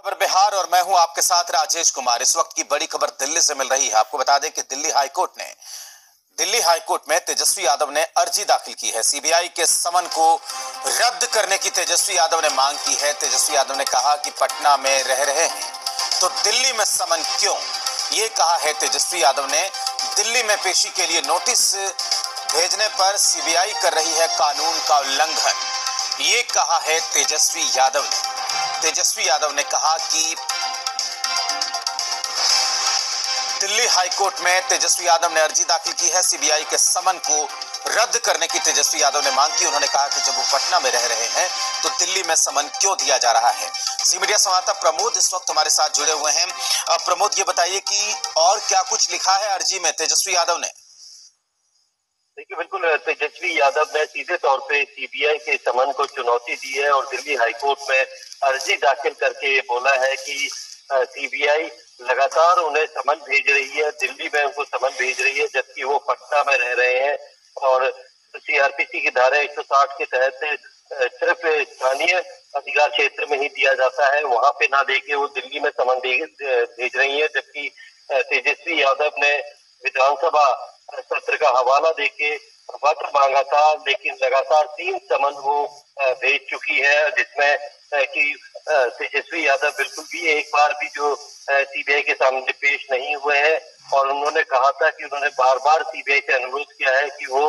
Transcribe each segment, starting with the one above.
खबर बिहार और मैं हूं आपके साथ राजेश कुमार। इस वक्त की बड़ी खबर दिल्ली से मिल रही है। आपको बता दें कि दिल्ली हाईकोर्ट में तेजस्वी यादव ने अर्जी दाखिल की है। सीबीआई के समन को रद्द करने की तेजस्वी यादव ने मांग की है। तेजस्वी यादव ने कहा कि पटना में रह रहे हैं तो दिल्ली में समन क्यों, ये कहा है तेजस्वी यादव ने। दिल्ली में पेशी के लिए नोटिस भेजने पर सीबीआई कर रही है कानून का उल्लंघन, ये कहा है तेजस्वी यादव ने। तेजस्वी यादव ने कहा कि दिल्ली हाईकोर्ट में तेजस्वी यादव ने अर्जी दाखिल की है। सीबीआई के समन को रद्द करने की तेजस्वी यादव ने मांग की। उन्होंने कहा कि जब वो पटना में रह रहे हैं तो दिल्ली में समन क्यों दिया जा रहा है। जी मीडिया संवाददाता प्रमोद इस वक्त हमारे साथ जुड़े हुए हैं। प्रमोद, ये बताइए कि और क्या कुछ लिखा है अर्जी में तेजस्वी यादव ने। देखिए, बिल्कुल तेजस्वी यादव ने सीधे तौर पे सीबीआई के समन को चुनौती दी है और दिल्ली हाईकोर्ट में अर्जी दाखिल करके ये बोला है कि सीबीआई लगातार उन्हें समन भेज रही है, दिल्ली में उनको समन भेज रही है जबकि वो पटना में रह रहे हैं। और सीआरपीसी की धारा 160 के तहत सिर्फ स्थानीय अधिकार क्षेत्र में ही दिया जाता है, वहां पे ना देके वो दिल्ली में समन भेज रही है। जबकि तेजस्वी यादव ने विधानसभा सत्र का हवाला देके वक्त मांगा था, लेकिन लगातार 3 समन वो भेज चुकी है, जिसमें कि तेजस्वी यादव बिल्कुल भी एक बार भी जो सीबीआई के सामने पेश नहीं हुए हैं। और उन्होंने कहा था कि उन्होंने बार बार सीबीआई से अनुरोध किया है कि वो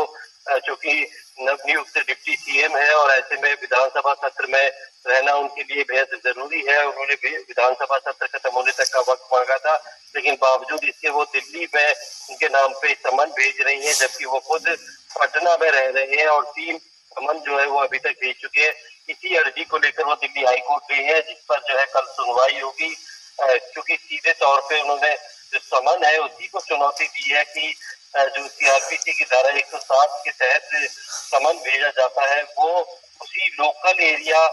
चूंकि नवनियुक्त डिप्टी सीएम है और ऐसे में विधानसभा सत्र में रहना उनके लिए बेहद जरूरी है। उन्होंने विधानसभा सत्र खत्म होने तक का वक्त मांगा था, लेकिन बावजूद इसके वो दिल्ली में उनके नाम पे समन भेज रही है, जबकि वो खुद पटना में रह रहे हैं और 3 समन जो है वो अभी तक भेज चुके हैं। इसी अर्जी को लेकर वो दिल्ली हाईकोर्ट गई है, जिस पर जो है कल सुनवाई होगी। क्योंकि सीधे तौर पे उन्होंने जो समन है उसी को चुनौती दी है कि जो सीआरपीसी की धारा 160 के तहत समन भेजा जाता है वो उसी लोकल एरिया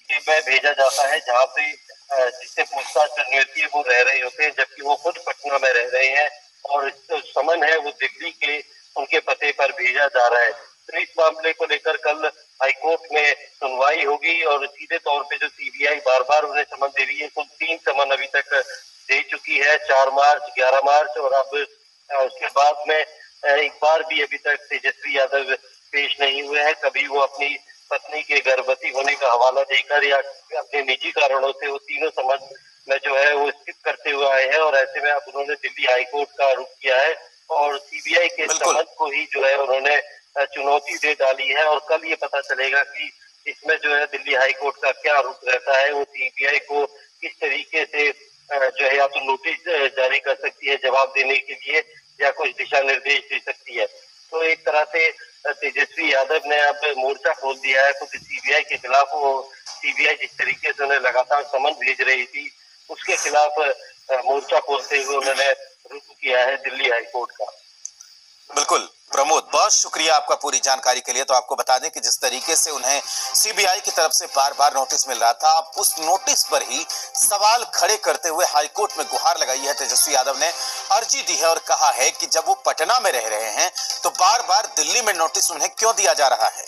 में भेजा जाता है जहाँ पे जिससे पूछताछ करनी होती है वो रह रहे होते हैं, जबकि वो खुद पटना में रह रहे हैं और समन है वो दिल्ली के उनके पते पर भेजा जा रहा है। तो इस मामले को लेकर कल हाईकोर्ट में सुनवाई होगी और सीधे तौर पे जो सीबीआई बार बार उन्हें समन दे रही है, कुल 3 समन अभी तक दे चुकी है, 4 मार्च, 11 मार्च और अब उसके बाद में एक बार भी अभी तक तेजस्वी यादव पेश नहीं हुए हैं। कभी वो अपनी पत्नी के गर्भवती होने का हवाला देकर या अपने निजी कारणों से वो तीनों समन में जो है वो स्किप करते हुए आए हैं और ऐसे में अब उन्होंने दिल्ली हाईकोर्ट का रुख किया है और सीबीआई के समन को ही जो है उन्होंने चुनौती दे डाली है। और कल ये पता चलेगा कि इसमें जो है दिल्ली हाईकोर्ट का क्या रुख रहता है। वो सीबीआई को किस तरीके से जो है या तो नोटिस जारी कर सकती है जवाब देने के लिए या कुछ दिशा निर्देश दे सकती है। तो एक तरह से तेजस्वी यादव ने अब मोर्चा खोल दिया है खुद सीबीआई के खिलाफ। वो सीबीआई जिस तरीके से उन्हें लगातार समन भेज रही थी उसके खिलाफ मोर्चा खोलते हुए उन्होंने रुख किया है दिल्ली हाईकोर्ट का। बिल्कुल प्रमोद, बहुत शुक्रिया आपका पूरी जानकारी के लिए। तो आपको बता दें कि जिस तरीके से उन्हें सीबीआई की तरफ से बार बार नोटिस मिल रहा था, अब उस नोटिस पर ही सवाल खड़े करते हुए हाईकोर्ट में गुहार लगाई है तेजस्वी यादव ने, अर्जी दी है और कहा है कि जब वो पटना में रह रहे हैं तो बार बार दिल्ली में नोटिस उन्हें क्यों दिया जा रहा है।